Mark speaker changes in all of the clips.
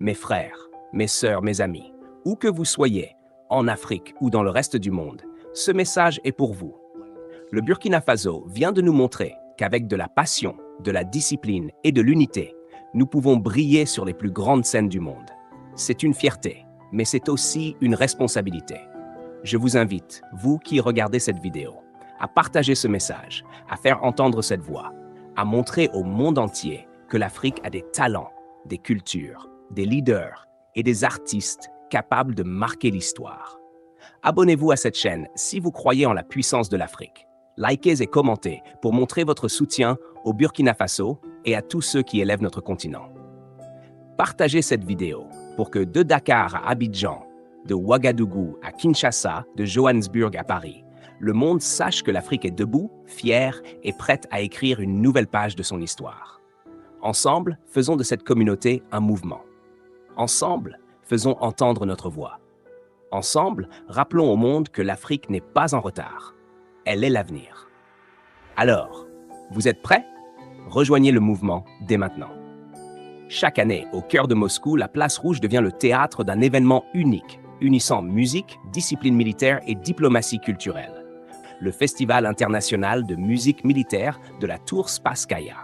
Speaker 1: Mes frères, mes sœurs, mes amis, où que vous soyez, en Afrique ou dans le reste du monde, ce message est pour vous. Le Burkina Faso vient de nous montrer qu'avec de la passion, de la discipline et de l'unité, nous pouvons briller sur les plus grandes scènes du monde. C'est une fierté, mais c'est aussi une responsabilité. Je vous invite, vous qui regardez cette vidéo, à partager ce message, à faire entendre cette voix, à montrer au monde entier que l'Afrique a des talents, des cultures, des leaders et des artistes capables de marquer l'histoire. Abonnez-vous à cette chaîne si vous croyez en la puissance de l'Afrique. Likez et commentez pour montrer votre soutien au Burkina Faso et à tous ceux qui élèvent notre continent. Partagez cette vidéo pour que de Dakar à Abidjan, de Ouagadougou à Kinshasa, de Johannesburg à Paris, le monde sache que l'Afrique est debout, fière et prête à écrire une nouvelle page de son histoire. Ensemble, faisons de cette communauté un mouvement. Ensemble, faisons entendre notre voix. Ensemble, rappelons au monde que l'Afrique n'est pas en retard. Elle est l'avenir. Alors, vous êtes prêts? Rejoignez le mouvement dès maintenant. Chaque année, au cœur de Moscou, la Place Rouge devient le théâtre d'un événement unique, unissant musique, discipline militaire et diplomatie culturelle. Le Festival international de musique militaire de la Tour Spasskaya.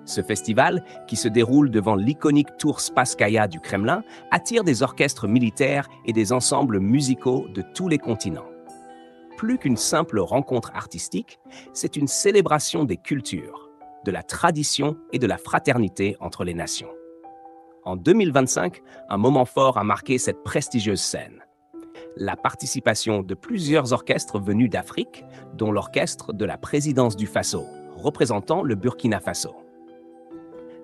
Speaker 1: Ce festival, qui se déroule devant l'iconique Tour Spasskaya du Kremlin, attire des orchestres militaires et des ensembles musicaux de tous les continents. Plus qu'une simple rencontre artistique, c'est une célébration des cultures, de la tradition et de la fraternité entre les nations. En 2025, un moment fort a marqué cette prestigieuse scène. La participation de plusieurs orchestres venus d'Afrique, dont l'orchestre de la présidence du Faso, représentant le Burkina Faso.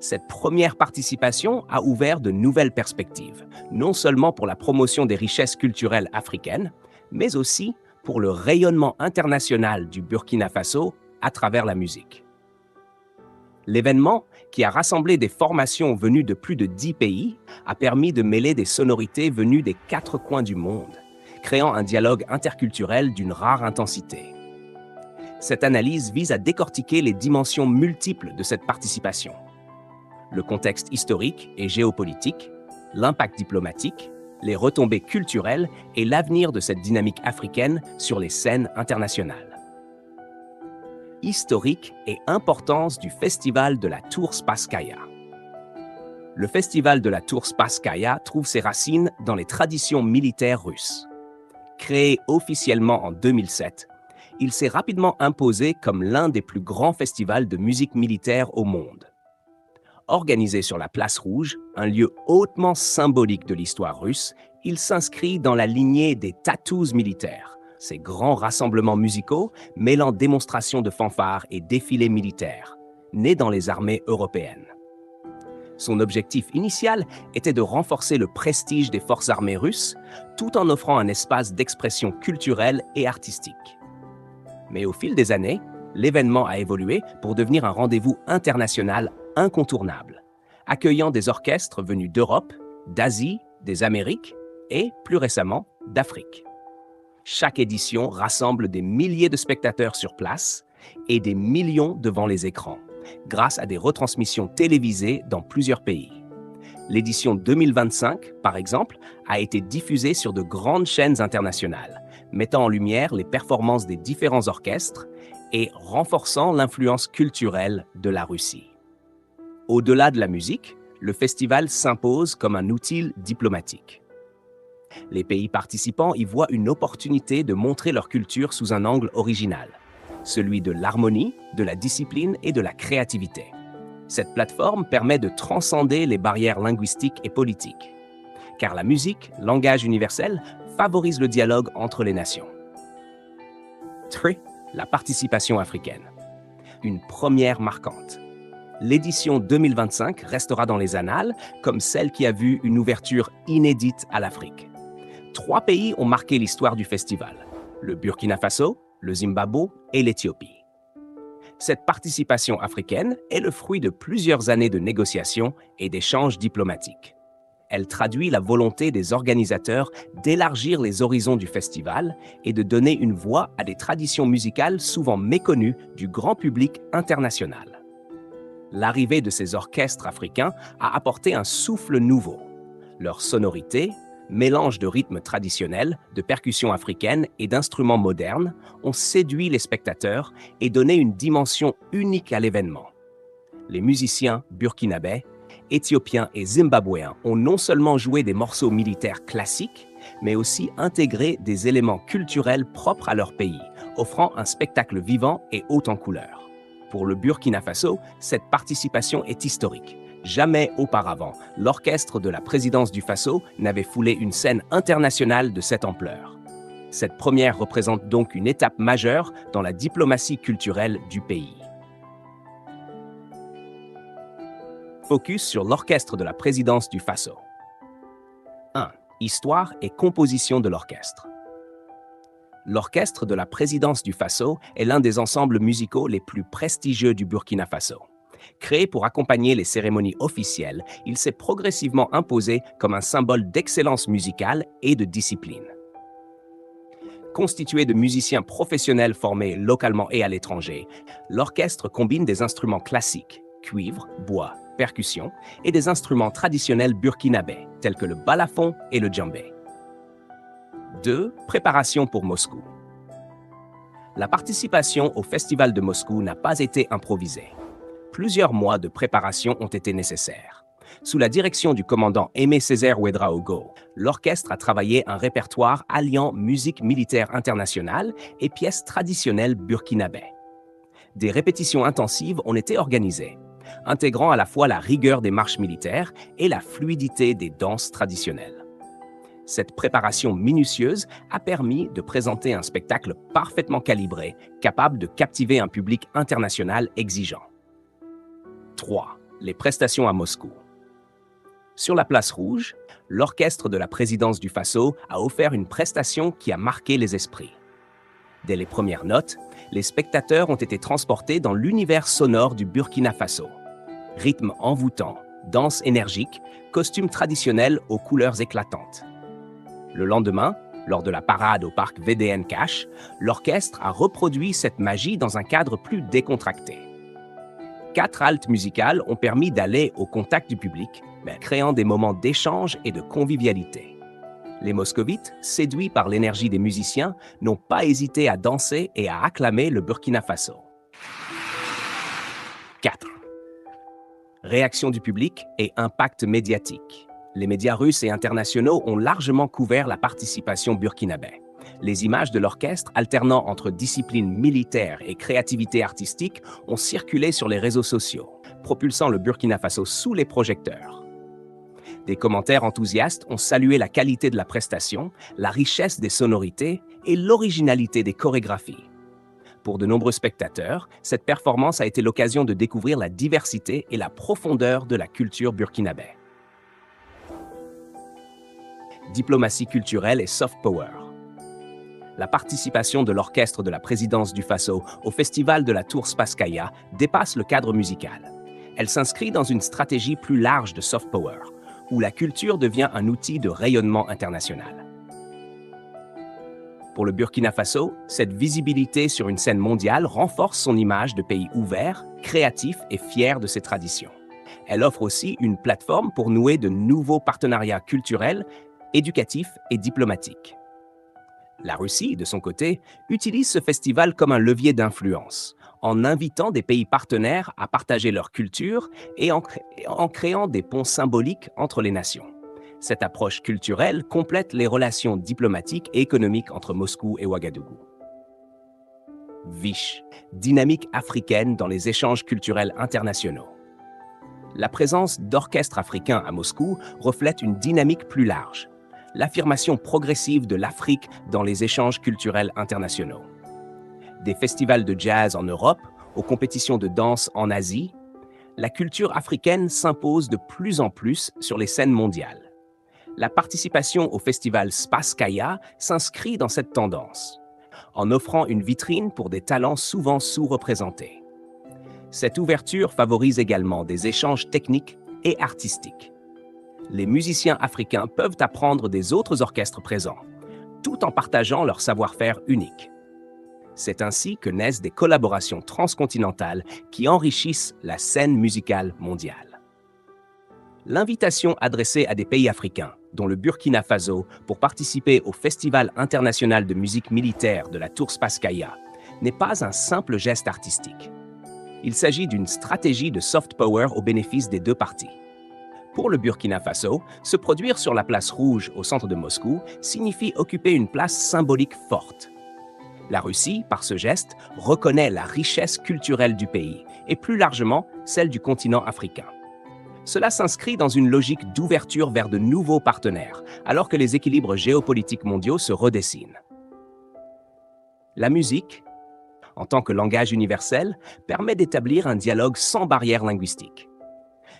Speaker 1: Cette première participation a ouvert de nouvelles perspectives, non seulement pour la promotion des richesses culturelles africaines, mais aussi pour le rayonnement international du Burkina Faso à travers la musique. L'événement, qui a rassemblé des formations venues de plus de 10 pays, a permis de mêler des sonorités venues des 4 coins du monde, créant un dialogue interculturel d'une rare intensité. Cette analyse vise à décortiquer les dimensions multiples de cette participation. Le contexte historique et géopolitique, l'impact diplomatique, les retombées culturelles et l'avenir de cette dynamique africaine sur les scènes internationales. Historique et importance du Festival de la Tour Spasskaya. Le Festival de la Tour Spasskaya trouve ses racines dans les traditions militaires russes. Créé officiellement en 2007, il s'est rapidement imposé comme l'un des plus grands festivals de musique militaire au monde. Organisé sur la Place Rouge, un lieu hautement symbolique de l'histoire russe, il s'inscrit dans la lignée des tattoos militaires, ces grands rassemblements musicaux mêlant démonstrations de fanfares et défilés militaires, nés dans les armées européennes. Son objectif initial était de renforcer le prestige des forces armées russes, tout en offrant un espace d'expression culturelle et artistique. Mais au fil des années, l'événement a évolué pour devenir un rendez-vous international incontournable, accueillant des orchestres venus d'Europe, d'Asie, des Amériques et, plus récemment, d'Afrique. Chaque édition rassemble des milliers de spectateurs sur place et des millions devant les écrans, grâce à des retransmissions télévisées dans plusieurs pays. L'édition 2025, par exemple, a été diffusée sur de grandes chaînes internationales, mettant en lumière les performances des différents orchestres et renforçant l'influence culturelle de la Russie. Au-delà de la musique, le festival s'impose comme un outil diplomatique. Les pays participants y voient une opportunité de montrer leur culture sous un angle original, celui de l'harmonie, de la discipline et de la créativité. Cette plateforme permet de transcender les barrières linguistiques et politiques, car la musique, langage universel, favorise le dialogue entre les nations. La participation africaine. Une première marquante. L'édition 2025 restera dans les annales comme celle qui a vu une ouverture inédite à l'Afrique. 3 pays ont marqué l'histoire du festival: le Burkina Faso, le Zimbabwe et l'Éthiopie. Cette participation africaine est le fruit de plusieurs années de négociations et d'échanges diplomatiques. Elle traduit la volonté des organisateurs d'élargir les horizons du festival et de donner une voix à des traditions musicales souvent méconnues du grand public international. L'arrivée de ces orchestres africains a apporté un souffle nouveau, Leur sonorité, mélange de rythmes traditionnels, de percussions africaines et d'instruments modernes, ont séduit les spectateurs et donné une dimension unique à l'événement. Les musiciens burkinabés, éthiopiens et zimbabwéens ont non seulement joué des morceaux militaires classiques, mais aussi intégré des éléments culturels propres à leur pays, offrant un spectacle vivant et haut en couleurs. Pour le Burkina Faso, cette participation est historique. Jamais auparavant, l'orchestre de la présidence du Faso n'avait foulé une scène internationale de cette ampleur. Cette première représente donc une étape majeure dans la diplomatie culturelle du pays. Focus sur l'orchestre de la présidence du Faso. 1. Histoire et composition de l'orchestre. L'orchestre de la présidence du Faso est l'un des ensembles musicaux les plus prestigieux du Burkina Faso. Créé pour accompagner les cérémonies officielles, il s'est progressivement imposé comme un symbole d'excellence musicale et de discipline. Constitué de musiciens professionnels formés localement et à l'étranger, l'orchestre combine des instruments classiques, cuivre, bois, percussions, et des instruments traditionnels burkinabés, tels que le balafon et le djembé. 2. Préparation pour Moscou. La participation au Festival de Moscou n'a pas été improvisée. Plusieurs mois de préparation ont été nécessaires. Sous la direction du commandant Aimé Césaire Ouédraogo, l'orchestre a travaillé un répertoire alliant musique militaire internationale et pièces traditionnelles burkinabées. Des répétitions intensives ont été organisées, intégrant à la fois la rigueur des marches militaires et la fluidité des danses traditionnelles. Cette préparation minutieuse a permis de présenter un spectacle parfaitement calibré, capable de captiver un public international exigeant. 3. Les prestations à Moscou. Sur la place rouge, l'orchestre de la présidence du Faso a offert une prestation qui a marqué les esprits. Dès les premières notes, les spectateurs ont été transportés dans l'univers sonore du Burkina Faso. Rythme envoûtant, danse énergique, costumes traditionnels aux couleurs éclatantes. Le lendemain, lors de la parade au parc VDN Cash, l'orchestre a reproduit cette magie dans un cadre plus décontracté. 4 haltes musicales ont permis d'aller au contact du public, créant des moments d'échange et de convivialité. Les moscovites, séduits par l'énergie des musiciens, n'ont pas hésité à danser et à acclamer le Burkina Faso. 4. Réaction du public et impact médiatique. Les médias russes et internationaux ont largement couvert la participation burkinabé. Les images de l'orchestre, alternant entre discipline militaire et créativité artistique, ont circulé sur les réseaux sociaux, propulsant le Burkina Faso sous les projecteurs. Des commentaires enthousiastes ont salué la qualité de la prestation, la richesse des sonorités et l'originalité des chorégraphies. Pour de nombreux spectateurs, cette performance a été l'occasion de découvrir la diversité et la profondeur de la culture burkinabé. Diplomatie culturelle et soft power. La participation de l'orchestre de la présidence du Faso au festival de la Tour Spasskaya dépasse le cadre musical. Elle s'inscrit dans une stratégie plus large de soft power, où la culture devient un outil de rayonnement international. Pour le Burkina Faso, cette visibilité sur une scène mondiale renforce son image de pays ouvert, créatif et fier de ses traditions. Elle offre aussi une plateforme pour nouer de nouveaux partenariats culturels, éducatifs et diplomatiques. La Russie, de son côté, utilise ce festival comme un levier d'influence, en invitant des pays partenaires à partager leur culture et en créant des ponts symboliques entre les nations. Cette approche culturelle complète les relations diplomatiques et économiques entre Moscou et Ouagadougou. VICH, dynamique africaine dans les échanges culturels internationaux. La présence d'orchestres africains à Moscou reflète une dynamique plus large, l'affirmation progressive de l'Afrique dans les échanges culturels internationaux. Des festivals de jazz en Europe, aux compétitions de danse en Asie, la culture africaine s'impose de plus en plus sur les scènes mondiales. La participation au festival Spasskaya s'inscrit dans cette tendance, en offrant une vitrine pour des talents souvent sous-représentés. Cette ouverture favorise également des échanges techniques et artistiques. Les musiciens africains peuvent apprendre des autres orchestres présents, tout en partageant leur savoir-faire unique. C'est ainsi que naissent des collaborations transcontinentales qui enrichissent la scène musicale mondiale. L'invitation adressée à des pays africains, dont le Burkina Faso, pour participer au Festival international de musique militaire de la Tour Spasskaya, n'est pas un simple geste artistique. Il s'agit d'une stratégie de soft power au bénéfice des deux parties. Pour le Burkina Faso, se produire sur la place rouge au centre de Moscou signifie occuper une place symbolique forte. La Russie, par ce geste, reconnaît la richesse culturelle du pays et plus largement celle du continent africain. Cela s'inscrit dans une logique d'ouverture vers de nouveaux partenaires, alors que les équilibres géopolitiques mondiaux se redessinent. La musique, en tant que langage universel, permet d'établir un dialogue sans barrière linguistique.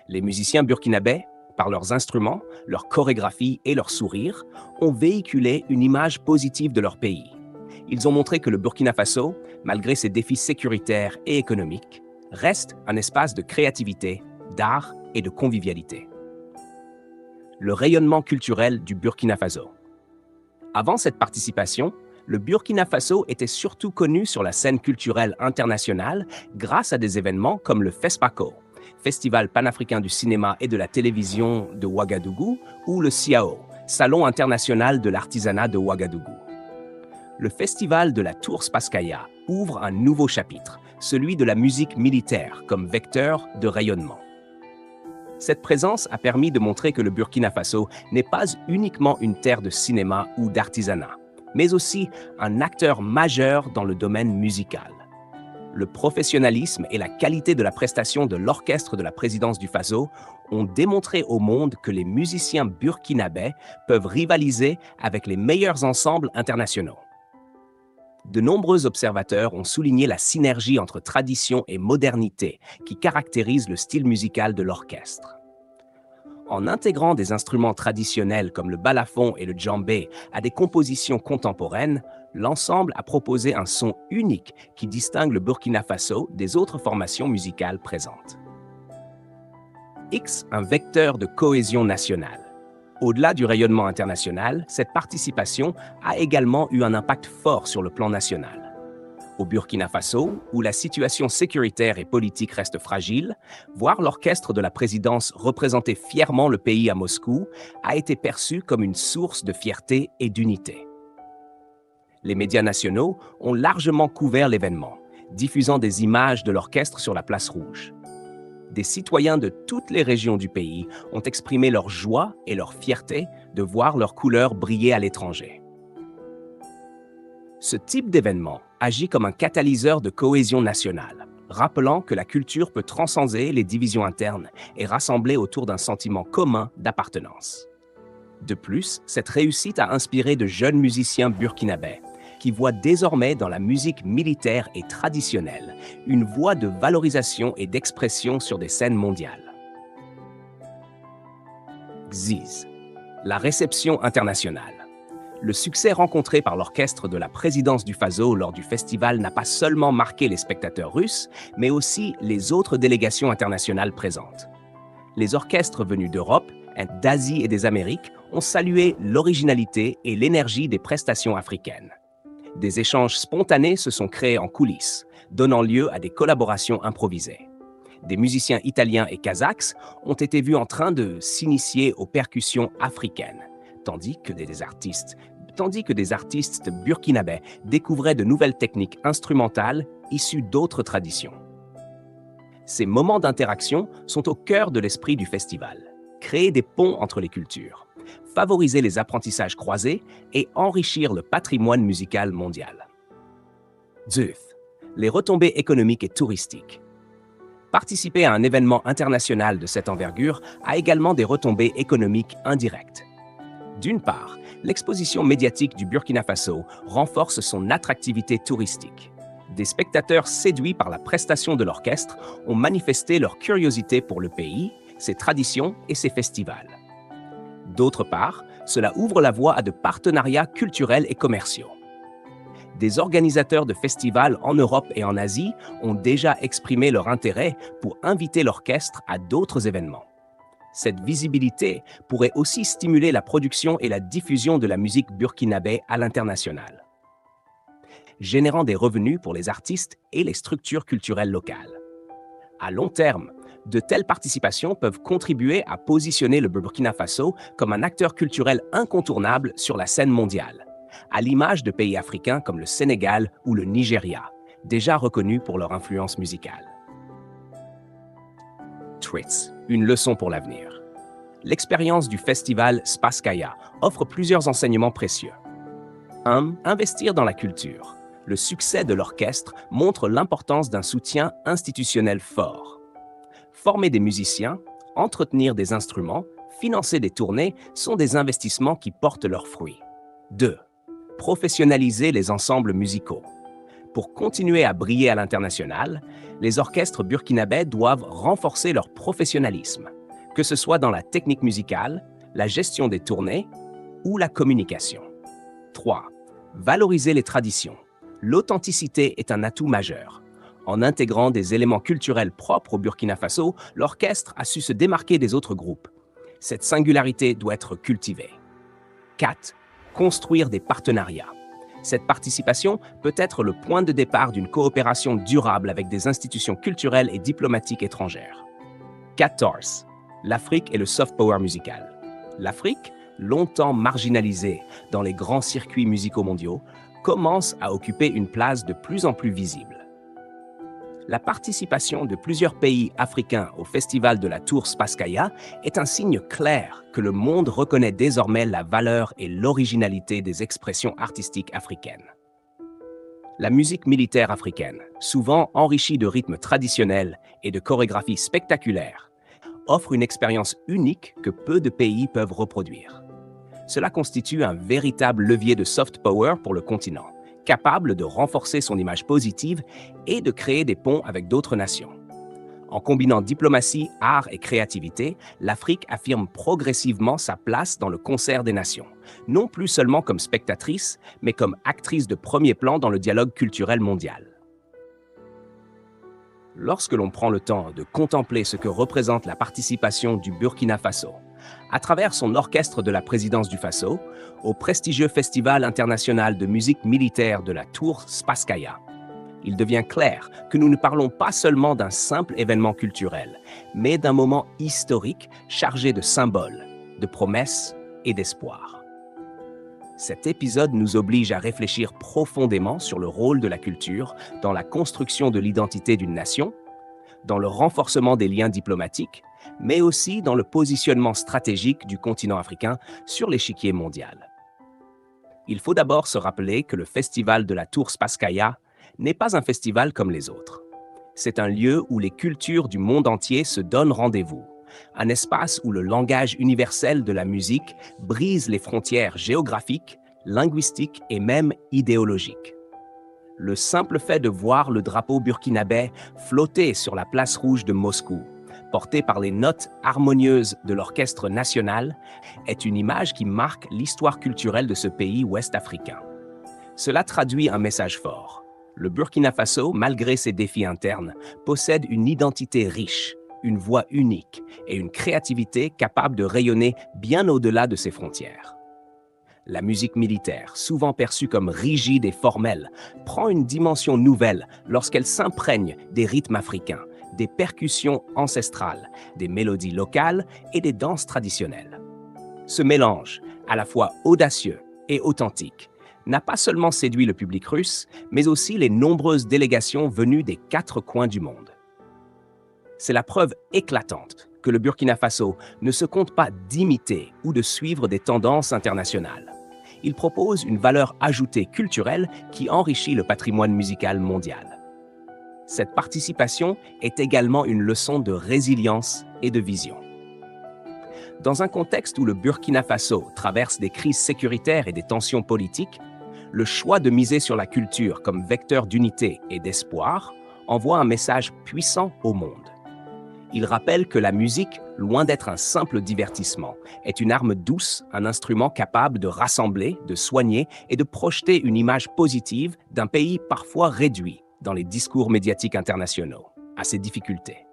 Speaker 1: Les musiciens burkinabés, par leurs instruments, leurs chorégraphies et leurs sourires, ont véhiculé une image positive de leur pays. Ils ont montré que le Burkina Faso, malgré ses défis sécuritaires et économiques, reste un espace de créativité, d'art et de convivialité. Le rayonnement culturel du Burkina Faso. Avant cette participation, le Burkina Faso était surtout connu sur la scène culturelle internationale grâce à des événements comme le FESPACO, Festival panafricain du cinéma et de la télévision de Ouagadougou, ou le SIAO, Salon international de l'artisanat de Ouagadougou. Le festival de la Tour Spasskaya ouvre un nouveau chapitre, celui de la musique militaire comme vecteur de rayonnement. Cette présence a permis de montrer que le Burkina Faso n'est pas uniquement une terre de cinéma ou d'artisanat, mais aussi un acteur majeur dans le domaine musical. Le professionnalisme et la qualité de la prestation de l'orchestre de la présidence du Faso ont démontré au monde que les musiciens burkinabés peuvent rivaliser avec les meilleurs ensembles internationaux. De nombreux observateurs ont souligné la synergie entre tradition et modernité qui caractérise le style musical de l'orchestre. En intégrant des instruments traditionnels comme le balafon et le djembé à des compositions contemporaines, l'ensemble a proposé un son unique qui distingue le Burkina Faso des autres formations musicales présentes. X, un vecteur de cohésion nationale. Au-delà du rayonnement international, cette participation a également eu un impact fort sur le plan national. Au Burkina Faso, où la situation sécuritaire et politique reste fragile, voir l'orchestre de la présidence représenter fièrement le pays à Moscou a été perçu comme une source de fierté et d'unité. Les médias nationaux ont largement couvert l'événement, diffusant des images de l'orchestre sur la place rouge. Des citoyens de toutes les régions du pays ont exprimé leur joie et leur fierté de voir leurs couleurs briller à l'étranger. Ce type d'événement agit comme un catalyseur de cohésion nationale, rappelant que la culture peut transcender les divisions internes et rassembler autour d'un sentiment commun d'appartenance. De plus, cette réussite a inspiré de jeunes musiciens burkinabés qui voient désormais dans la musique militaire et traditionnelle une voie de valorisation et d'expression sur des scènes mondiales. XIZ, la réception internationale. Le succès rencontré par l'orchestre de la présidence du Faso lors du festival n'a pas seulement marqué les spectateurs russes, mais aussi les autres délégations internationales présentes. Les orchestres venus d'Europe, d'Asie et des Amériques ont salué l'originalité et l'énergie des prestations africaines. Des échanges spontanés se sont créés en coulisses, donnant lieu à des collaborations improvisées. Des musiciens italiens et kazakhs ont été vus en train de s'initier aux percussions africaines, tandis que des artistes burkinabés découvraient de nouvelles techniques instrumentales issues d'autres traditions. Ces moments d'interaction sont au cœur de l'esprit du festival, créer des ponts entre les cultures, favoriser les apprentissages croisés et enrichir le patrimoine musical mondial. XIZ, les retombées économiques et touristiques. Participer à un événement international de cette envergure a également des retombées économiques indirectes. D'une part, l'exposition médiatique du Burkina Faso renforce son attractivité touristique. Des spectateurs séduits par la prestation de l'orchestre ont manifesté leur curiosité pour le pays, ses traditions et ses festivals. D'autre part, cela ouvre la voie à de partenariats culturels et commerciaux. Des organisateurs de festivals en Europe et en Asie ont déjà exprimé leur intérêt pour inviter l'orchestre à d'autres événements. Cette visibilité pourrait aussi stimuler la production et la diffusion de la musique burkinabé à l'international, générant des revenus pour les artistes et les structures culturelles locales. À long terme, De telles participations peuvent contribuer à positionner le Burkina Faso comme un acteur culturel incontournable sur la scène mondiale, à l'image de pays africains comme le Sénégal ou le Nigeria, déjà reconnus pour leur influence musicale. TRITS, une leçon pour l'avenir. L'expérience du festival Spaskaya offre plusieurs enseignements précieux. 1. Investir dans la culture. Le succès de l'orchestre montre l'importance d'un soutien institutionnel fort. Former des musiciens, entretenir des instruments, financer des tournées sont des investissements qui portent leurs fruits. 2. Professionnaliser les ensembles musicaux. Pour continuer à briller à l'international, les orchestres burkinabés doivent renforcer leur professionnalisme, que ce soit dans la technique musicale, la gestion des tournées ou la communication. 3. Valoriser les traditions. L'authenticité est un atout majeur. En intégrant des éléments culturels propres au Burkina Faso, l'orchestre a su se démarquer des autres groupes. Cette singularité doit être cultivée. 4. Construire des partenariats. Cette participation peut être le point de départ d'une coopération durable avec des institutions culturelles et diplomatiques étrangères. 14. L'Afrique et le soft power musical. L'Afrique, longtemps marginalisée dans les grands circuits musicaux mondiaux, commence à occuper une place de plus en plus visible. La participation de plusieurs pays africains au festival de la Tour Spaskaya est un signe clair que le monde reconnaît désormais la valeur et l'originalité des expressions artistiques africaines. La musique militaire africaine, souvent enrichie de rythmes traditionnels et de chorégraphies spectaculaires, offre une expérience unique que peu de pays peuvent reproduire. Cela constitue un véritable levier de soft power pour le continent, capable de renforcer son image positive et de créer des ponts avec d'autres nations. En combinant diplomatie, art et créativité, l'Afrique affirme progressivement sa place dans le concert des nations, non plus seulement comme spectatrice, mais comme actrice de premier plan dans le dialogue culturel mondial. Lorsque l'on prend le temps de contempler ce que représente la participation du Burkina Faso, à travers son orchestre de la présidence du Faso, au prestigieux Festival international de musique militaire de la Tour Spaskaya, il devient clair que nous ne parlons pas seulement d'un simple événement culturel, mais d'un moment historique chargé de symboles, de promesses et d'espoir. Cet épisode nous oblige à réfléchir profondément sur le rôle de la culture dans la construction de l'identité d'une nation, dans le renforcement des liens diplomatiques, mais aussi dans le positionnement stratégique du continent africain sur l'échiquier mondial. Il faut d'abord se rappeler que le Festival de la Tour Spaskaya n'est pas un festival comme les autres. C'est un lieu où les cultures du monde entier se donnent rendez-vous, un espace où le langage universel de la musique brise les frontières géographiques, linguistiques et même idéologiques. Le simple fait de voir le drapeau burkinabé flotter sur la place rouge de Moscou, porté par les notes harmonieuses de l'orchestre national, est une image qui marque l'histoire culturelle de ce pays ouest-africain. Cela traduit un message fort. Le Burkina Faso, malgré ses défis internes, possède une identité riche, une voix unique et une créativité capable de rayonner bien au-delà de ses frontières. La musique militaire, souvent perçue comme rigide et formelle, prend une dimension nouvelle lorsqu'elle s'imprègne des rythmes africains, des percussions ancestrales, des mélodies locales et des danses traditionnelles. Ce mélange, à la fois audacieux et authentique, n'a pas seulement séduit le public russe, mais aussi les nombreuses délégations venues des 4 coins du monde. C'est la preuve éclatante que le Burkina Faso ne se compte pas d'imiter ou de suivre des tendances internationales. Il propose une valeur ajoutée culturelle qui enrichit le patrimoine musical mondial. Cette participation est également une leçon de résilience et de vision. Dans un contexte où le Burkina Faso traverse des crises sécuritaires et des tensions politiques, le choix de miser sur la culture comme vecteur d'unité et d'espoir envoie un message puissant au monde. Il rappelle que la musique, loin d'être un simple divertissement, est une arme douce, un instrument capable de rassembler, de soigner et de projeter une image positive d'un pays parfois réduit dans les discours médiatiques internationaux, à ses difficultés.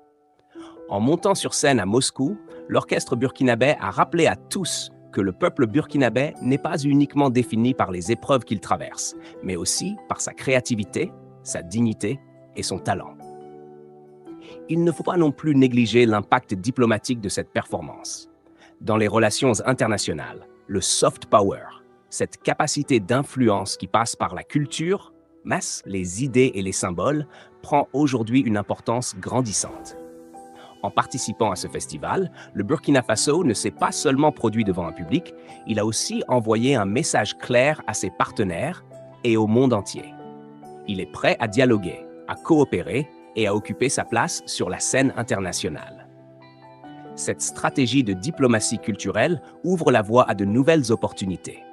Speaker 1: En montant sur scène à Moscou, l'orchestre burkinabé a rappelé à tous que le peuple burkinabé n'est pas uniquement défini par les épreuves qu'il traverse, mais aussi par sa créativité, sa dignité et son talent. il ne faut pas non plus négliger l'impact diplomatique de cette performance. Dans les relations internationales, le soft power, cette capacité d'influence qui passe par la culture, les idées et les symboles, prend aujourd'hui une importance grandissante. En participant à ce festival, le Burkina Faso ne s'est pas seulement produit devant un public, il a aussi envoyé un message clair à ses partenaires et au monde entier. Il est prêt à dialoguer, à coopérer et à occuper sa place sur la scène internationale. Cette stratégie de diplomatie culturelle ouvre la voie à de nouvelles opportunités,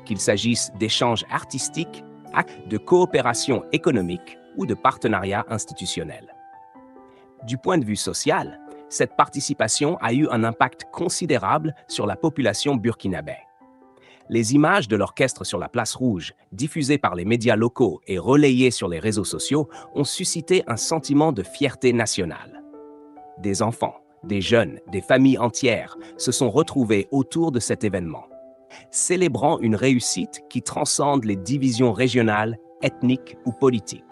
Speaker 1: qu'il s'agisse d'échanges artistiques, de coopération économique ou de partenariats institutionnels. Du point de vue social, cette participation a eu un impact considérable sur la population burkinabé. Les images de l'orchestre sur la place rouge, diffusées par les médias locaux et relayées sur les réseaux sociaux, ont suscité un sentiment de fierté nationale. Des enfants, des jeunes, des familles entières se sont retrouvés autour de cet événement, célébrant une réussite qui transcende les divisions régionales, ethniques ou politiques.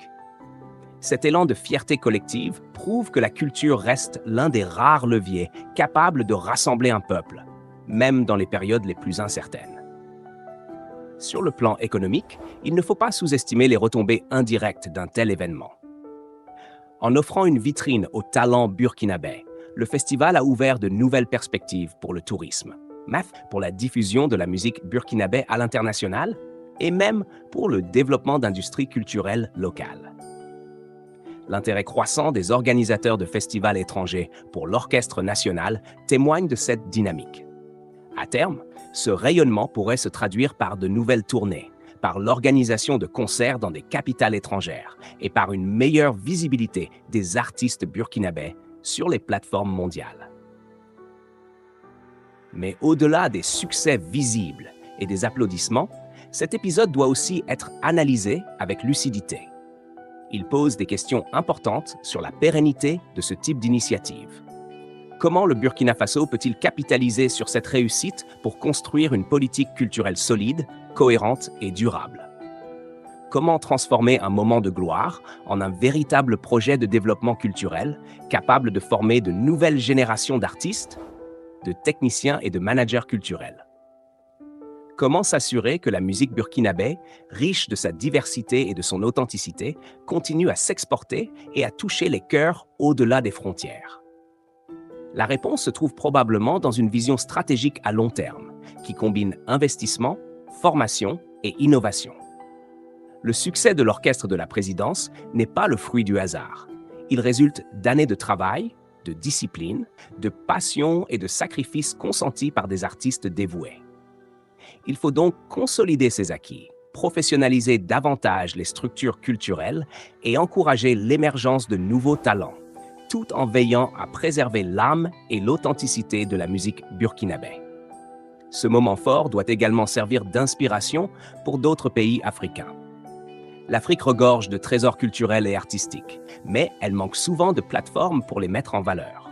Speaker 1: Cet élan de fierté collective prouve que la culture reste l'un des rares leviers capables de rassembler un peuple, même dans les périodes les plus incertaines. Sur le plan économique, il ne faut pas sous-estimer les retombées indirectes d'un tel événement. En offrant une vitrine aux talents burkinabés, le festival a ouvert de nouvelles perspectives pour le tourisme, pour la diffusion de la musique burkinabé à l'international et même pour le développement d'industries culturelles locales. L'intérêt croissant des organisateurs de festivals étrangers pour l'orchestre national témoigne de cette dynamique. À terme, ce rayonnement pourrait se traduire par de nouvelles tournées, par l'organisation de concerts dans des capitales étrangères et par une meilleure visibilité des artistes burkinabés sur les plateformes mondiales. Mais au-delà des succès visibles et des applaudissements, cet épisode doit aussi être analysé avec lucidité. Il pose des questions importantes sur la pérennité de ce type d'initiative. Comment le Burkina Faso peut-il capitaliser sur cette réussite pour construire une politique culturelle solide, cohérente et durable? Comment transformer un moment de gloire en un véritable projet de développement culturel capable de former de nouvelles générations d'artistes, de techniciens et de managers culturels? Comment s'assurer que la musique burkinabé, riche de sa diversité et de son authenticité, continue à s'exporter et à toucher les cœurs au-delà des frontières? La réponse se trouve probablement dans une vision stratégique à long terme, qui combine investissement, formation et innovation. Le succès de l'orchestre de la présidence n'est pas le fruit du hasard. Il résulte d'années de travail, de discipline, de passion et de sacrifices consentis par des artistes dévoués. Il faut donc consolider ces acquis, professionnaliser davantage les structures culturelles et encourager l'émergence de nouveaux talents, tout en veillant à préserver l'âme et l'authenticité de la musique burkinabé. Ce moment fort doit également servir d'inspiration pour d'autres pays africains. L'Afrique regorge de trésors culturels et artistiques, mais elle manque souvent de plateformes pour les mettre en valeur.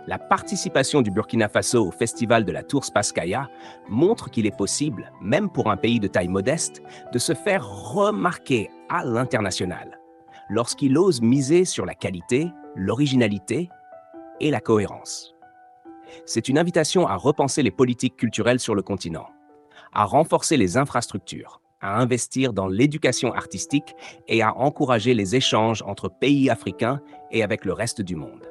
Speaker 1: La participation du Burkina Faso au Festival de la Tours Paskaya montre qu'il est possible, même pour un pays de taille modeste, de se faire remarquer à l'international, lorsqu'il ose miser sur la qualité, l'originalité et la cohérence. C'est une invitation à repenser les politiques culturelles sur le continent, à renforcer les infrastructures, à investir dans l'éducation artistique et à encourager les échanges entre pays africains et avec le reste du monde.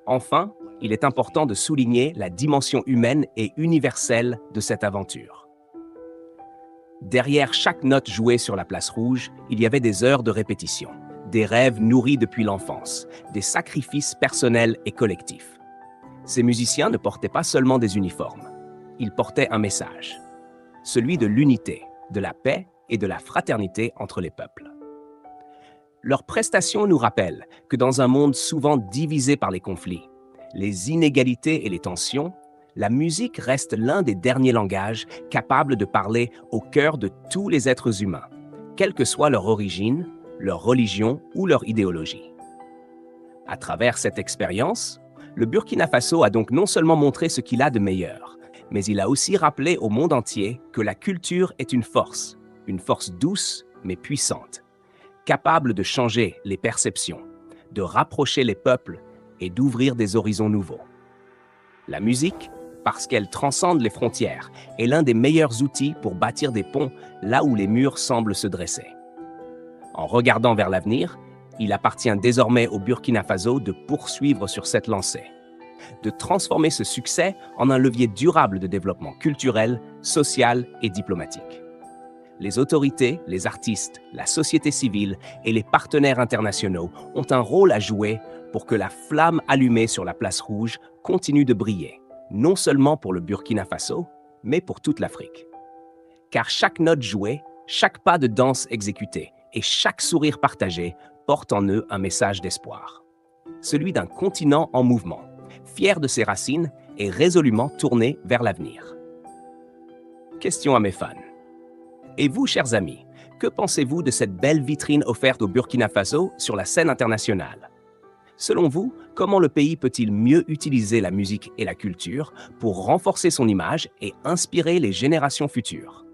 Speaker 1: Enfin, il est important de souligner la dimension humaine et universelle de cette aventure. Derrière chaque note jouée sur la place rouge, il y avait des heures de répétition, des rêves nourris depuis l'enfance, des sacrifices personnels et collectifs. Ces musiciens ne portaient pas seulement des uniformes, ils portaient un message, celui de l'unité, de la paix et de la fraternité entre les peuples. Leurs prestations nous rappellent que dans un monde souvent divisé par les conflits, les inégalités et les tensions, la musique reste l'un des derniers langages capables de parler au cœur de tous les êtres humains, quelle que soit leur origine, leur religion ou leur idéologie. À travers cette expérience, le Burkina Faso a donc non seulement montré ce qu'il a de meilleur, mais il a aussi rappelé au monde entier que la culture est une force douce mais puissante, capable de changer les perceptions, de rapprocher les peuples et d'ouvrir des horizons nouveaux. La musique, parce qu'elle transcende les frontières, est l'un des meilleurs outils pour bâtir des ponts là où les murs semblent se dresser. En regardant vers l'avenir, il appartient désormais au Burkina Faso de poursuivre sur cette lancée, de transformer ce succès en un levier durable de développement culturel, social et diplomatique. Les autorités, les artistes, la société civile et les partenaires internationaux ont un rôle à jouer pour que la flamme allumée sur la place rouge continue de briller, non seulement pour le Burkina Faso, mais pour toute l'Afrique. Car chaque note jouée, chaque pas de danse exécuté et chaque sourire partagé portent en eux un message d'espoir. Celui d'un continent en mouvement, fier de ses racines et résolument tourné vers l'avenir. Question à mes fans. Et vous, chers amis, que pensez-vous de cette belle vitrine offerte au Burkina Faso sur la scène internationale? Selon vous, comment le pays peut-il mieux utiliser la musique et la culture pour renforcer son image et inspirer les générations futures?